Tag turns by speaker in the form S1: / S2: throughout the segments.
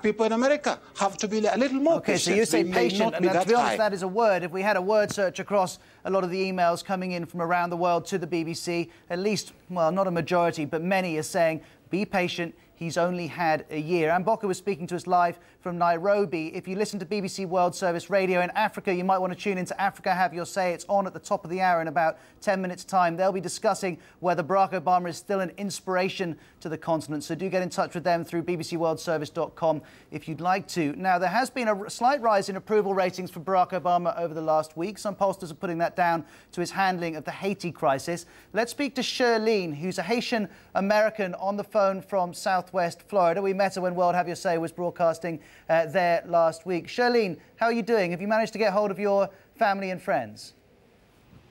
S1: people in America have to be a little more patient.
S2: Okay, so you say patient, and to be honest,
S1: high.
S2: that is a word. If we had a word search across a lot of the emails coming in from around the world to the BBC, at least, well, not a majority, but many are saying, be patient. He's only had a year. Mboka was speaking to us live from Nairobi. If you listen to BBC World Service Radio in Africa, you might want to tune into Africa Have Your Say. It's on at the top of the hour in about 10 minutes' time. They'll be discussing whether Barack Obama is still an inspiration to the continent. So do get in touch with them through bbcworldservice.com if you'd like to. Now, there has been a slight rise in approval ratings for Barack Obama over the last week. Some pollsters are putting that down to his handling of the Haiti crisis. Let's speak to Shirlene, who's a Haitian American on the phone from Southwest Florida. We met her when World Have Your Say was broadcasting there last week. Shirlene, how are you doing? Have you managed to get hold of your family and friends?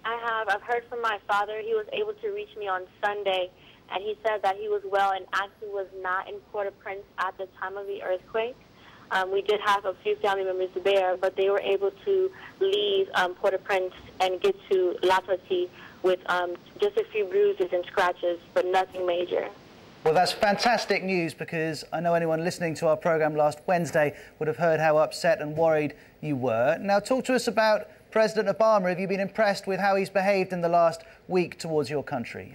S3: I have. I've heard from my father. He was able to reach me on Sunday, and he said that he was well and actually was not in Port-au-Prince at the time of the earthquake. We did have a few family members there, but they were able to leave Port-au-Prince and get to La Tortue with just a few bruises and scratches, but nothing major.
S2: Well, that's fantastic news, because I know anyone listening to our programme last Wednesday would have heard how upset and worried you were. Now, talk to us about President Obama. Have you been impressed with how he's behaved in the last week towards your country?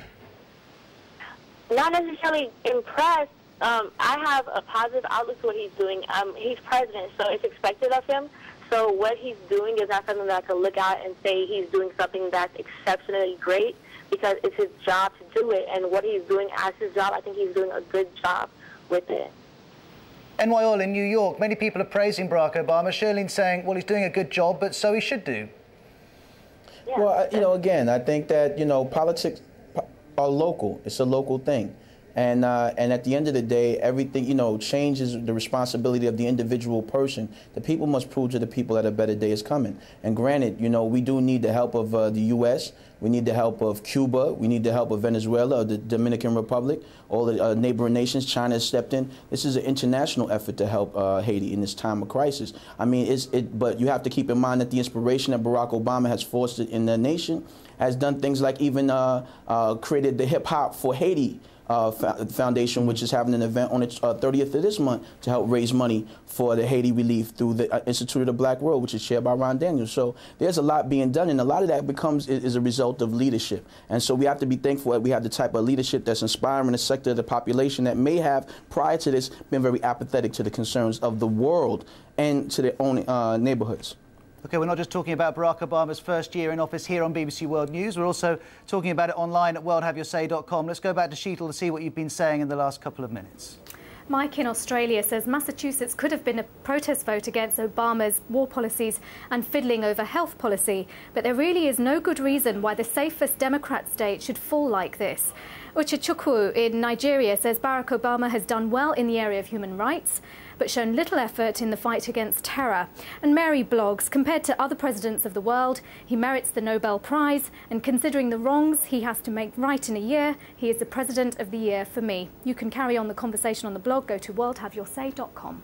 S3: Not necessarily impressed. I have a positive outlook to what he's doing. He's president, so it's expected of him. So what he's doing is not something that I can look at and say he's doing something that's exceptionally great, because it's his job to do it, and what he's doing as his job, I think he's doing a good job with it.
S2: NY Oil in New York, many people are praising Barack Obama. Shirlene saying, well, he's doing a good job, but so he should do.
S3: Yeah.
S4: Well, you know, again, I think that, you know, politics are local. It's a local thing. And at the end of the day, everything, you know, change is the responsibility of the individual person. The people must prove to the people that a better day is coming. And granted, you know, we do need the help of the U.S., we need the help of Cuba, we need the help of Venezuela, or the Dominican Republic, all the neighboring nations. China has stepped in. This is an international effort to help Haiti in this time of crisis. I mean, but you have to keep in mind that the inspiration that Barack Obama has fostered in the nation has done things like even created the Hip Hop for Haiti Foundation, which is having an event on its 30th of this month to help raise money for the Haiti relief through the Institute of the Black World, which is chaired by Ron Daniels. So there's a lot being done, and a lot of that is a result of leadership. And so we have to be thankful that we have the type of leadership that's inspiring a sector of the population that may have, prior to this, been very apathetic to the concerns of the world and to their own neighborhoods.
S2: OK, we're not just talking about Barack Obama's first year in office here on BBC World News. We're also talking about it online at worldhaveyoursay.com. Let's go back to Sheetal to see what you've been saying in the last couple of minutes.
S5: Mike in Australia says Massachusetts could have been a protest vote against Obama's war policies and fiddling over health policy, but there really is no good reason why the safest Democrat state should fall like this. Uchechukwu in Nigeria says Barack Obama has done well in the area of human rights, but shown little effort in the fight against terror. And Mary blogs, compared to other presidents of the world, he merits the Nobel Prize, and considering the wrongs he has to make right in a year, he is the President of the Year for me. You can carry on the conversation on the blog. Go to worldhaveyoursay.com.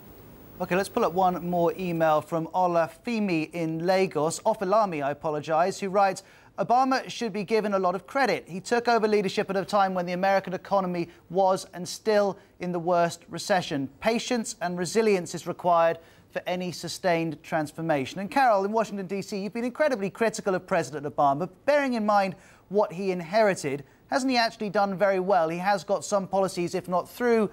S2: OK, let's pull up one more email from Olafemi in Lagos, Ofilami, I apologise, who writes, Obama should be given a lot of credit. He took over leadership at a time when the American economy was and still in the worst recession. Patience and resilience is required for any sustained transformation. And Carol, in Washington, D.C., you've been incredibly critical of President Obama, bearing in mind what he inherited. Hasn't he actually done very well? He has got some policies, if not through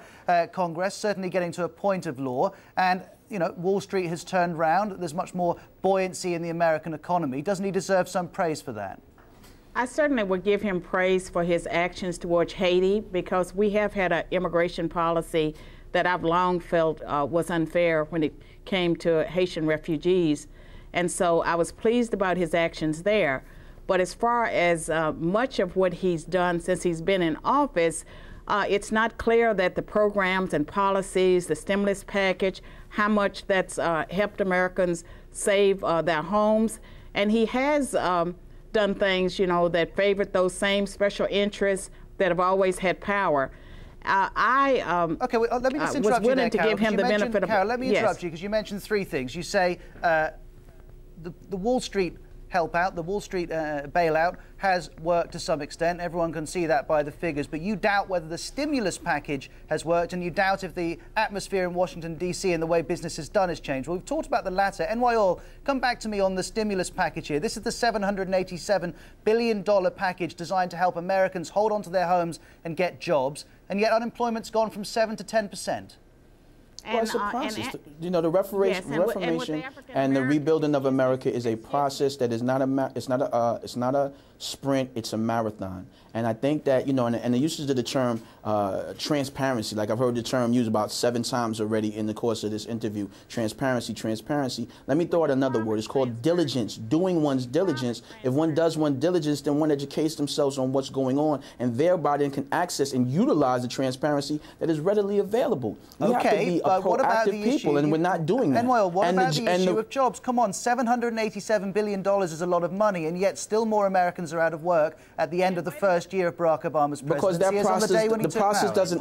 S2: Congress, certainly getting to a point of law. And, you know, Wall Street has turned round. There's much more buoyancy in the American economy. Doesn't he deserve some praise for that?
S6: I certainly would give him praise for his actions towards Haiti, because we have had an immigration policy that I've long felt was unfair when it came to Haitian refugees. And so I was pleased about his actions there. But as far as much of what he's done since he's been in office, it's not clear that the programs and policies, the stimulus package, how much that's helped Americans save their homes. And he has done things, you know, that favored those same special interests that have always had power.
S2: OK, well, let me just interrupt
S6: was willing to give him the benefit of...
S2: Carol, let me interrupt you, because you mentioned three things. You say the Wall Street help out. The Wall Street bailout has worked to some extent. Everyone can see that by the figures. But you doubt whether the stimulus package has worked, and you doubt if the atmosphere in Washington, D.C. and the way business is done has changed. Well, we've talked about the latter. NY Oil, come back to me on the stimulus package here. This is the $787 billion package designed to help Americans hold on to their homes and get jobs. And yet unemployment's gone from 7 to 10%.
S4: Well, it's a process. You know, the Reformation and the rebuilding of America is a process that is not a sprint. It's a marathon. And I think that, you know, and the usage of the term transparency, like I've heard the term used about 7 times already in the course of this interview. Transparency, transparency. Let me throw out another word. It's called diligence. Doing one's diligence. If one does one's diligence, then one educates themselves on what's going on, and thereby then can access and utilize the transparency that is readily available. We have to be
S2: what about the
S4: people,
S2: issue?
S4: and we're not doing that.
S2: What about the issue of jobs? Come on, $787 billion is a lot of money, and yet still more Americans are out of work at the end of the first year of Barack Obama's presidency.
S4: Because that process,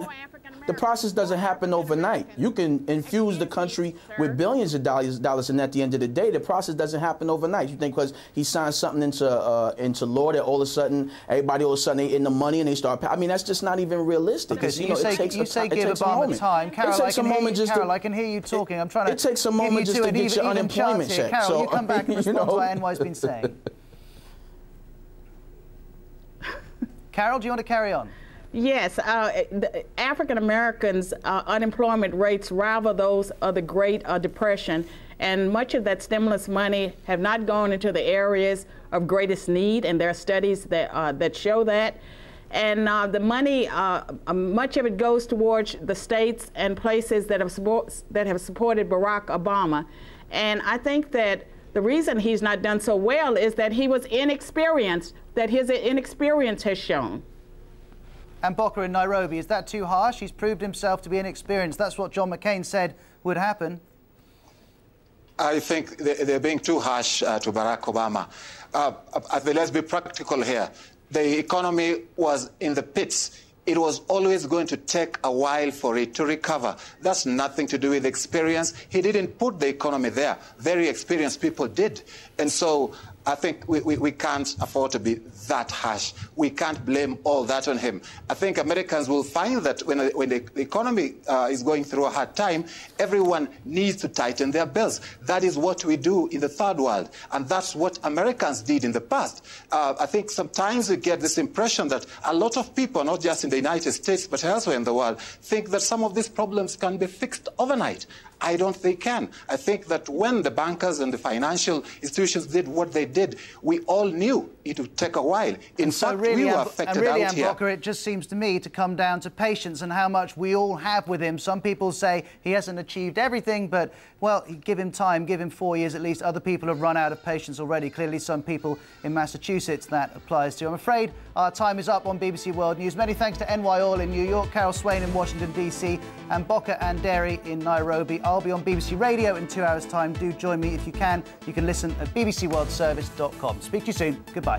S4: the process doesn't happen overnight. You can infuse the country with billions of dollars, and at the end of the day, the process doesn't happen overnight. You think because he signed something into law that all of a sudden everybody they in the money and they start. I mean, that's just not even realistic.
S2: Okay, so you say give Obama time. Carol, I can hear you talking. I'm trying to.
S4: It takes a moment just to get your unemployment check.
S2: Carol, you come back and respond to what NY's been saying. Carol, do you want to carry on?
S6: Yes, African Americans' unemployment rates rival those of the Great Depression, and much of that stimulus money have not gone into the areas of greatest need, and there are studies that show that. And the money, much of it goes towards the states and places that have supported Barack Obama. And I think that the reason he's not done so well is that he was inexperienced, that his inexperience has shown.
S2: And Bokar in Nairobi, is that too harsh? He's proved himself to be inexperienced. That's what John McCain said would happen.
S1: I think they're being too harsh to Barack Obama. Let's be practical here. The economy was in the pits. It was always going to take a while for it to recover. That's nothing to do with experience. He didn't put the economy there. Very experienced people did. And so I think we can't afford to be that harsh. We can't blame all that on him. I think Americans will find that when the economy is going through a hard time, everyone needs to tighten their belts. That is what we do in the third world, and that's what Americans did in the past. I think sometimes we get this impression that a lot of people, not just in the United States, but elsewhere in the world, think that some of these problems can be fixed overnight. I don't think they can. I think that when the bankers and the financial institutions did what they did, we all knew it would take a while. In fact, we were affected out here.
S2: Bokar, it just seems to me to come down to patience and how much we all have with him. Some people say he hasn't achieved everything, but, well, give him time, give him 4 years at least. Other people have run out of patience already. Clearly, some people in Massachusetts that applies to. I'm afraid our time is up on BBC World News. Many thanks to NY Oil in New York, Carol Swain in Washington, D.C., and Bokar Andere in Nairobi. I'll be on BBC Radio in 2 hours' time. Do join me if you can. You can listen at bbcworldservice.com. Speak to you soon. Goodbye.